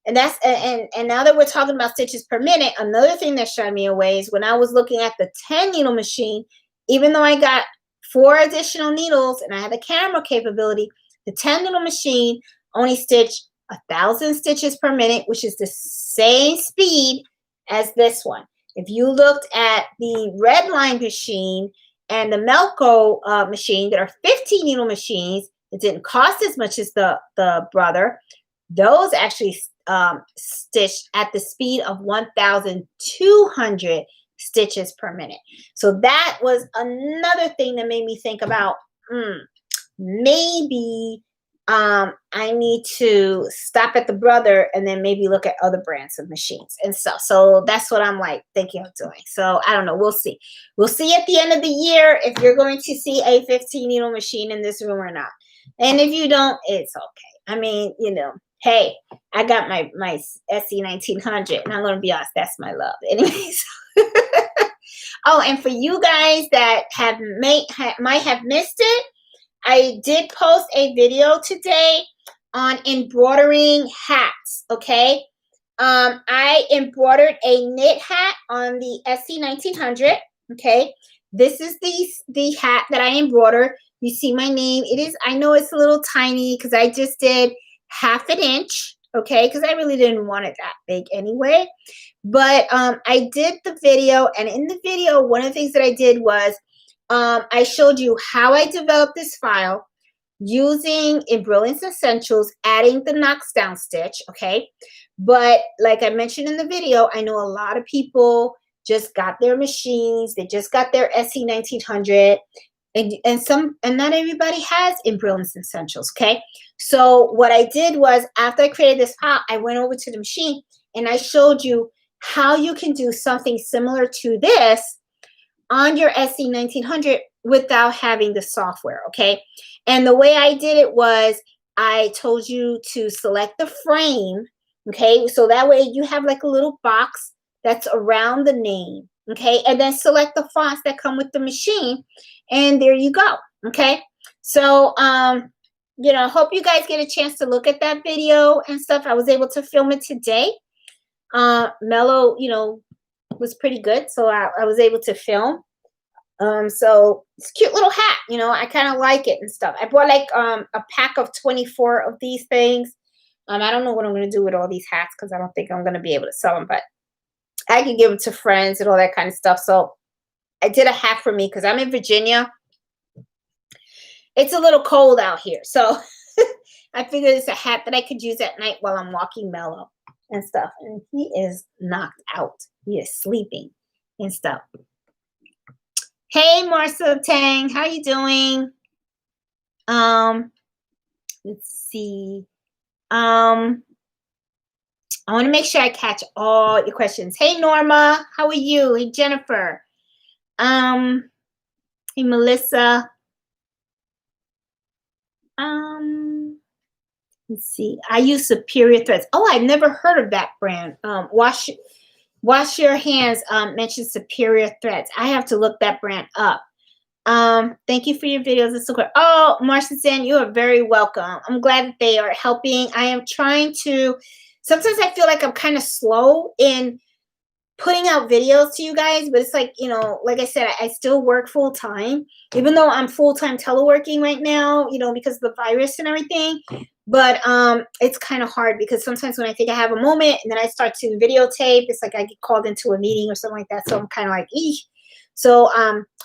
And that's and now that we're talking about stitches per minute, another thing that shot me away is when I was looking at the 10 needle machine, even though I got 4 additional needles and I had the camera capability, the 10 needle machine only stitched 1,000 stitches per minute, which is the same speed as this one. If you looked at the red line machine and the Melco machine, that are 15 needle machines, it didn't cost as much as the Brother. Those actually stitched at the speed of 1,200 stitches per minute. So that was another thing that made me think about, maybe I need to stop at the Brother and then maybe look at other brands of machines and stuff. So that's what I'm like thinking of doing. So I don't know. We'll see. We'll see at the end of the year if you're going to see a 15 needle machine in this room or not. And if you don't, it's okay. I mean, you know, hey, I got my SC1900, and I'm going to be honest, that's my love. Anyways. Oh, and for you guys that might have missed it, I did post a video today on embroidering hats, okay? I embroidered a knit hat on the SC1900, okay? This is the hat that I embroidered. You see my name. It is, I know it's a little tiny because I just did 1/2 inch, okay? Because I really didn't want it that big anyway. But I did the video, and in the video, one of the things that I did was I showed you how I developed this file using Embroidery Essentials, adding the knockdown stitch, okay? But like I mentioned in the video, I know a lot of people just got their machines, they just got their SC1900, and not everybody has Embroidery Essentials, okay? So what I did was, after I created this file, I went over to the machine and I showed you how you can do something similar to this on your SC1900 without having the software, okay? And the way I did it was, I told you to select the frame, okay? So that way you have like a little box that's around the name, okay? And then select the fonts that come with the machine, and there you go, okay? So, you know, hope you guys get a chance to look at that video and stuff. I was able to film it today. Mello, you know, was pretty good, so I was able to film. So it's a cute little hat, you know, I kind of like it and stuff. I bought like a pack of 24 of these things. I don't know what I'm going to do with all these hats, because I don't think I'm going to be able to sell them, but I can give them to friends and all that kind of stuff. So I did a hat for me because I'm in Virginia. It's a little cold out here, so I figured it's a hat that I could use at night while I'm walking Mello and stuff. And he is knocked out. He is sleeping and stuff. Hey, Marcel Tang, how you doing? Um, let's see. Um, I want to make sure I catch all your questions. Hey, Norma, how are you? Hey, Jennifer. Um, hey, Melissa. Let's see. I use Superior Threads. Oh, I've never heard of that brand. Wash Your Hands mentioned Superior Threads. I have to look that brand up. Thank you for your videos. It's so good. Oh, Marcia San, you are very welcome. I'm glad that they are helping. I am trying to, sometimes I feel like I'm kind of slow in putting out videos to you guys, but it's like, like I said, I still work full time, even though I'm full-time teleworking right now, because of the virus and everything. But it's kind of hard because sometimes when I think I have a moment and then I start to videotape, it's like I get called into a meeting or something like that. So I'm kind of like, eesh. So,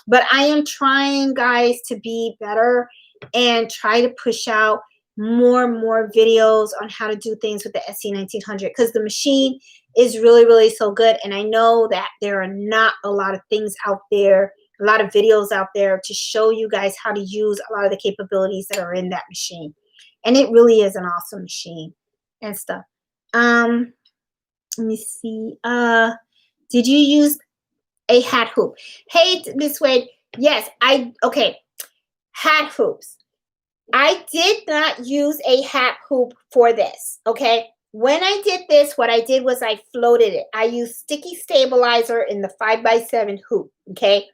but I am trying, guys, to be better and try to push out more and more videos on how to do things with the SC1900, because the machine is really, really so good. And I know that there are not a lot of things out there, a lot of videos out there to show you guys how to use a lot of the capabilities that are in that machine. And it really is an awesome machine and stuff. Let me see. Did you use a hat hoop? Hey, Miss Wade. Yes, okay. Hat hoops. I did not use a hat hoop for this, okay? When I did this, what I did was I floated it. I used sticky stabilizer in the 5x7 hoop, okay?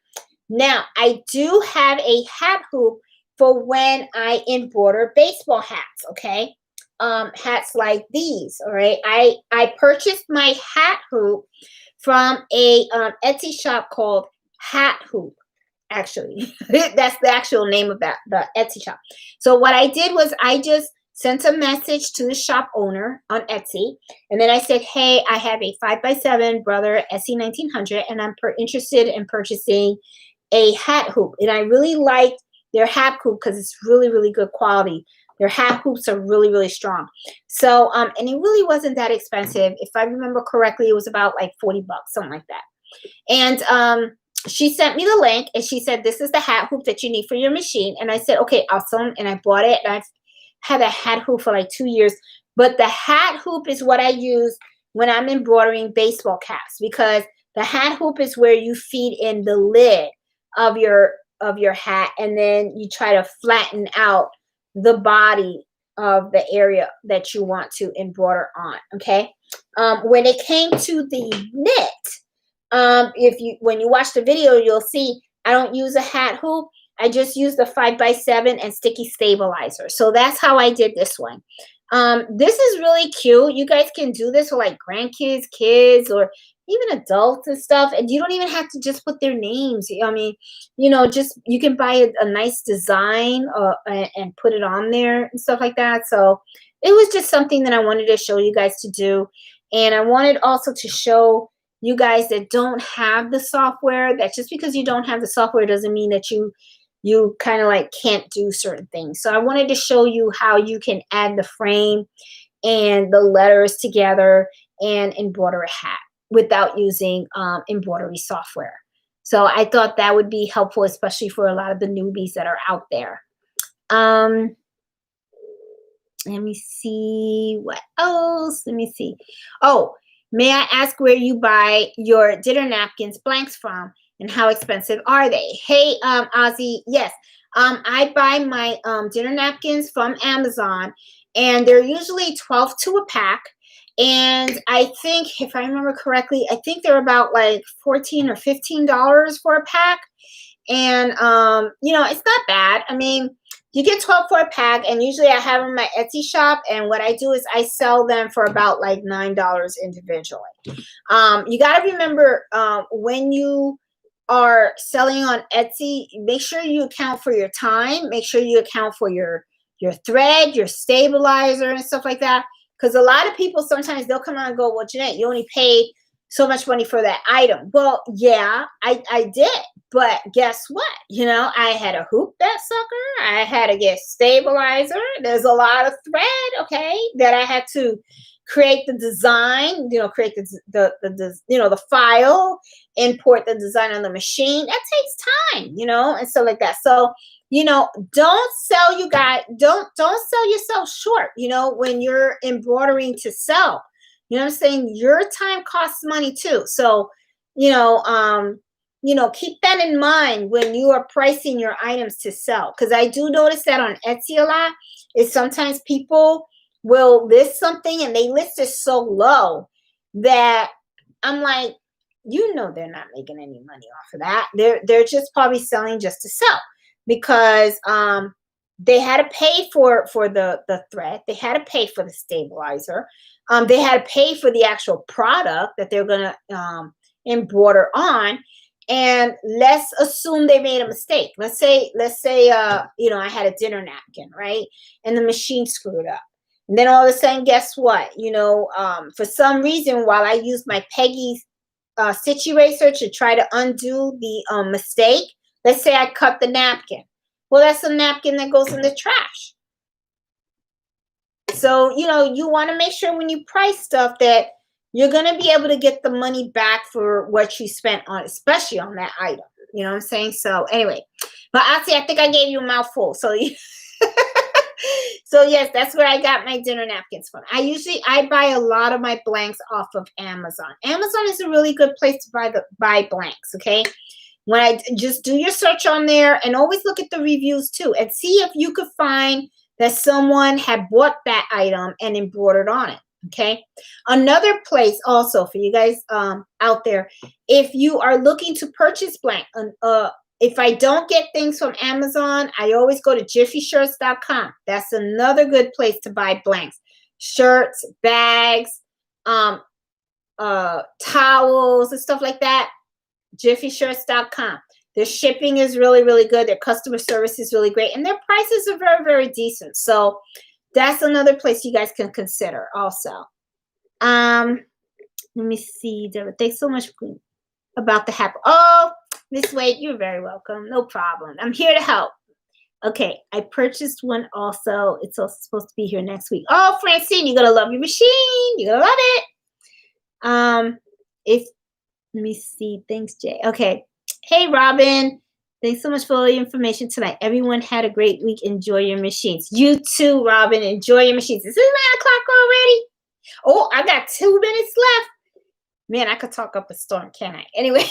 Now, I do have a hat hoop for when I embroider baseball hats, okay? Hats like these, all right? I purchased my hat hoop from a Etsy shop called Hat Hoop. Actually, that's the actual name of that, the Etsy shop. So what I did was I just sent a message to the shop owner on Etsy, and then I said, hey, I have a 5x7 Brother SC1900, and I'm interested in purchasing a hat hoop. And I really liked their hat hoop because it's really, really good quality. Their hat hoops are really, really strong. So, and it really wasn't that expensive. If I remember correctly, it was about like 40 bucks, something like that. And she sent me the link and she said, this is the hat hoop that you need for your machine. And I said, okay, awesome. And I bought it. And I've had a hat hoop for like 2 years. But the hat hoop is what I use when I'm embroidering baseball caps, because the hat hoop is where you feed in the lid of your hat, and then you try to flatten out the body of the area that you want to embroider on. Okay. When it came to the knit, when you watch the video, you'll see I don't use a hat hoop. I just use the 5x7 and sticky stabilizer. So that's how I did this one. This is really cute. You guys can do this for like grandkids, kids, or even adults and stuff. And you don't even have to just put their names. I mean, just you can buy a nice design and put it on there and stuff like that. So it was just something that I wanted to show you guys to do. And I wanted also to show you guys that don't have the software, that just because you don't have the software doesn't mean that you kind of like can't do certain things. So I wanted to show you how you can add the frame and the letters together and embroider a hat without using embroidery software. So I thought that would be helpful, especially for a lot of the newbies that are out there. Let me see what else. Let me see. Oh, may I ask where you buy your dinner napkins blanks from, and how expensive are they? Hey, Ozzy, yes. I buy my dinner napkins from Amazon, and they're usually 12 to a pack. And I think, if I remember correctly, I think they're about like $14 or $15 for a pack. And, it's not bad. I mean, you get 12 for a pack, and usually I have them in my Etsy shop. And what I do is I sell them for about like $9 individually. You got to remember, when you are selling on Etsy, make sure you account for your time. Make sure you account for your thread, your stabilizer, and stuff like that. Because a lot of people, sometimes they'll come out and go, well, Jeanette, you only paid so much money for that item. Well, yeah, I did. But guess what? I had to hoop that sucker. I had to get stabilizer. There's a lot of thread, okay, that I had to, create the design, create the file, import the design on the machine. That takes time, and stuff like that. So, don't sell don't sell yourself short, when you're embroidering to sell. You know what I'm saying? Your time costs money too. So, keep that in mind when you are pricing your items to sell. Because I do notice that on Etsy a lot is sometimes people will list something and they list it so low that I'm like, they're not making any money off of that. They're just probably selling just to sell, because they had to pay for the thread, they had to pay for the stabilizer, they had to pay for the actual product that they're gonna embroider on. And let's assume they made a mistake. Let's say I had a dinner napkin, right, and the machine screwed up. And then all of a sudden, guess what? For some reason, while I used my Peggy stitch eraser to try to undo the mistake, let's say I cut the napkin. Well, that's a napkin that goes in the trash. So, you want to make sure when you price stuff that you're going to be able to get the money back for what you spent on, especially on that item. You know what I'm saying? So anyway, but actually, I think I gave you a mouthful. So so yes, that's where I got my dinner napkins from. I buy a lot of my blanks off of Amazon. Amazon is a really good place to buy blanks. Okay. When I just do your search on there, and always look at the reviews too, and see if you could find that someone had bought that item and embroidered on it. Okay. Another place also for you guys out there, if you are looking to purchase blank, if I don't get things from Amazon, I always go to jiffyshirts.com. That's another good place to buy blanks, shirts, bags, towels and stuff like that. jiffyshirts.com. Their shipping is really, really good. Their customer service is really great, and their prices are very, very decent. So that's another place you guys can consider also. Let me see, Deborah. Thanks so much about the hat. Oh, Miss Wade, you're very welcome. No problem. I'm here to help. Okay, I purchased one also. It's also supposed to be here next week. Oh, Francine, you're gonna love your machine. You're gonna love it. Let me see. Thanks, Jay. Okay. Hey, Robin. Thanks so much for all the information tonight. Everyone had a great week. Enjoy your machines. You too, Robin. Enjoy your machines. Is it 9 o'clock already? Oh, I got 2 minutes left. Man, I could talk up a storm, can't I? Anyway.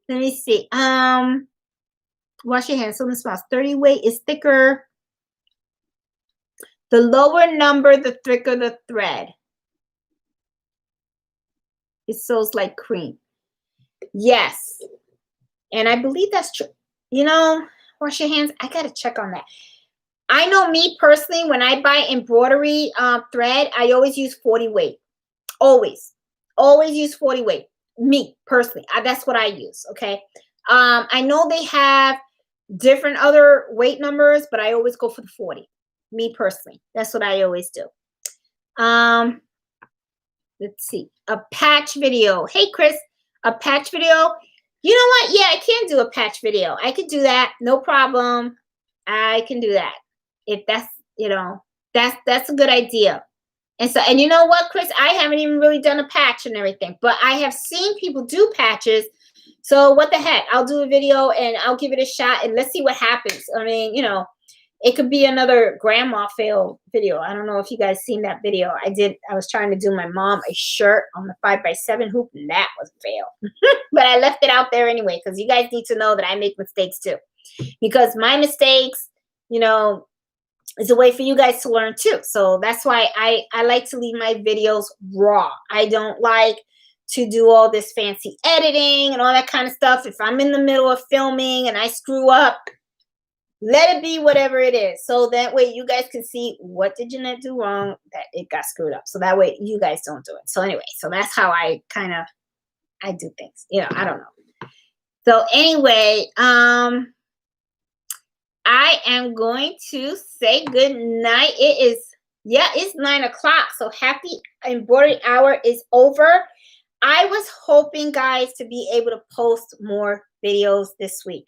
Let me see. Wash your hands. So the spouse. 30 weight is thicker. The lower number, the thicker the thread. It sews like cream. Yes. And I believe that's true. Wash your hands. I got to check on that. I know me personally, when I buy embroidery thread, I always use 40 weight. Always use 40 weight. Me personally, that's what I use. Okay. I know they have different other weight numbers, but I always go for the 40. Me personally, that's what I always do. Let's see, a patch video. Hey, Chris, a patch video. You know what? Yeah, I can do a patch video. I could do that. No problem. I can do that. If that's, that's a good idea. And you know what, Chris? I haven't even really done a patch and everything, but I have seen people do patches. So what the heck? I'll do a video and I'll give it a shot and let's see what happens. I mean, it could be another grandma fail video. I don't know if you guys seen that video. I was trying to do my mom a shirt on the 5x7 hoop, and that was a fail. But I left it out there anyway, because you guys need to know that I make mistakes too. Because my mistakes, is a way for you guys to learn too. So that's why I like to leave my videos raw. I don't like to do all this fancy editing and all that kind of stuff. If I'm in the middle of filming and I screw up, let it be whatever it is. So that way you guys can see what did Jeanette do wrong that it got screwed up. So that way you guys don't do it. So anyway, so that's how I do things. I don't know. So anyway, I am going to say good night. It's 9 o'clock. So happy embroidery hour is over. I was hoping, guys, to be able to post more videos this week.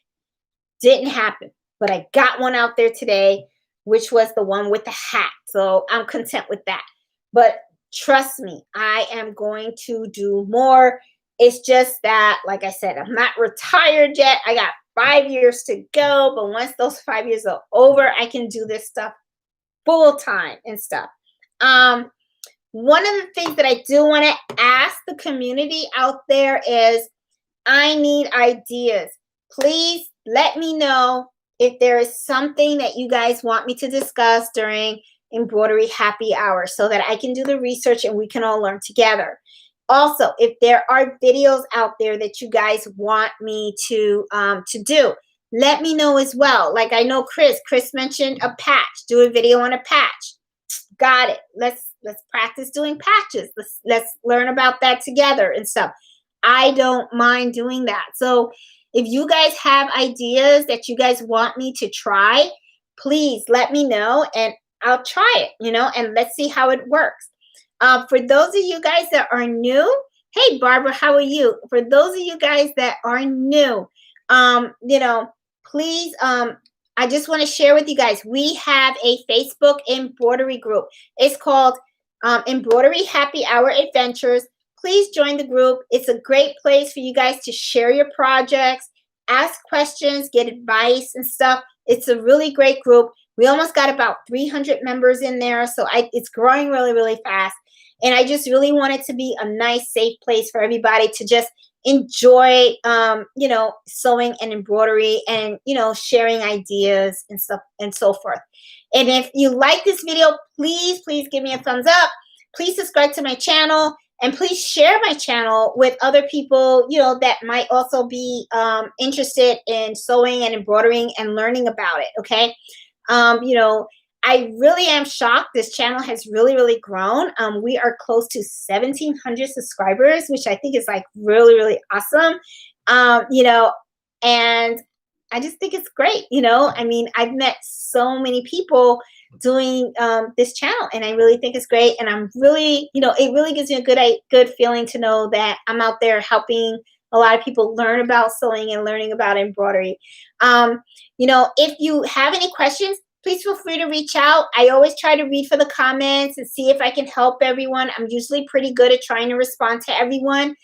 Didn't happen, but I got one out there today. which was the one with the hat. So I'm content with that. But trust me, I am going to do more. It's just that, like I said, I'm not retired yet. I got 5 years to go. But once those 5 years are over, I can do this stuff full time and stuff. One of the things that I do want to ask the community out there is, I need ideas. Please let me know if there is something that you guys want me to discuss during Embroidery Happy Hour so that I can do the research and we can all learn together. Also, if there are videos out there that you guys want me to do, let me know as well. Like I know Chris mentioned a patch. Do a video on a patch. Got it. Let's practice doing patches. Let's learn about that together and stuff. I don't mind doing that. So if you guys have ideas that you guys want me to try, please let me know and I'll try it, and let's see how it works. For those of you guys that are new, hey Barbara, how are you? For those of you guys that are new, please, I just want to share with you guys, we have a Facebook embroidery group. It's called Embroidery Happy Hour Adventures. Please join the group. It's a great place for you guys to share your projects, ask questions, get advice and stuff. It's a really great group. We almost got about 300 members in there, so it's growing really, really fast. And I just really want it to be a nice, safe place for everybody to just enjoy, sewing and embroidery and, sharing ideas and stuff and so forth. And if you like this video, please give me a thumbs up. Please subscribe to my channel and please share my channel with other people, that might also be interested in sewing and embroidering and learning about it. Okay. I really am shocked. This channel has really, really grown. We are close to 1,700 subscribers, which I think is like really, really awesome. And I just think it's great. I've met so many people doing this channel, and I really think it's great. And I'm really, it really gives me a good feeling to know that I'm out there helping a lot of people learn about sewing and learning about embroidery. If you have any questions, please feel free to reach out. I always try to read for the comments and see if I can help everyone. I'm usually pretty good at trying to respond to everyone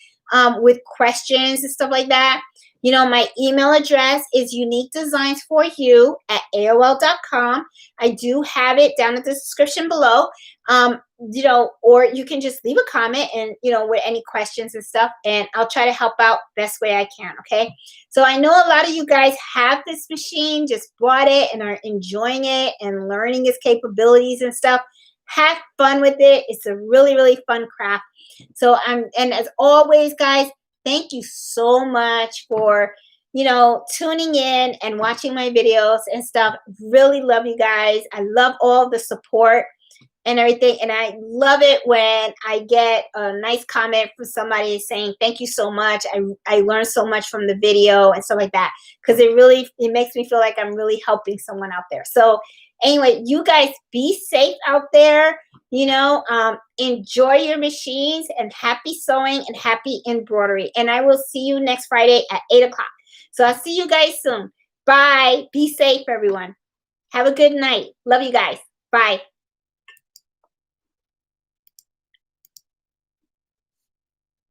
with questions and stuff like that. My email address is uniquedesignsforyou@aol.com. I do have it down in the description below. Or you can just leave a comment and, with any questions and stuff, and I'll try to help out best way I can. Okay. So I know a lot of you guys have this machine, just bought it and are enjoying it and learning its capabilities and stuff. Have fun with it. It's a really, really fun craft. So and as always, guys, thank you so much for, tuning in and watching my videos and stuff. Really love you guys. I love all the support and everything. And I love it when I get a nice comment from somebody saying, thank you so much. I learned so much from the video and stuff like that. Because it makes me feel like I'm really helping someone out there. So anyway, you guys be safe out there. Enjoy your machines and happy sewing and happy embroidery. And I will see you next Friday at 8 o'clock. So I'll see you guys soon. Bye. Be safe, everyone. Have a good night. Love you guys. Bye.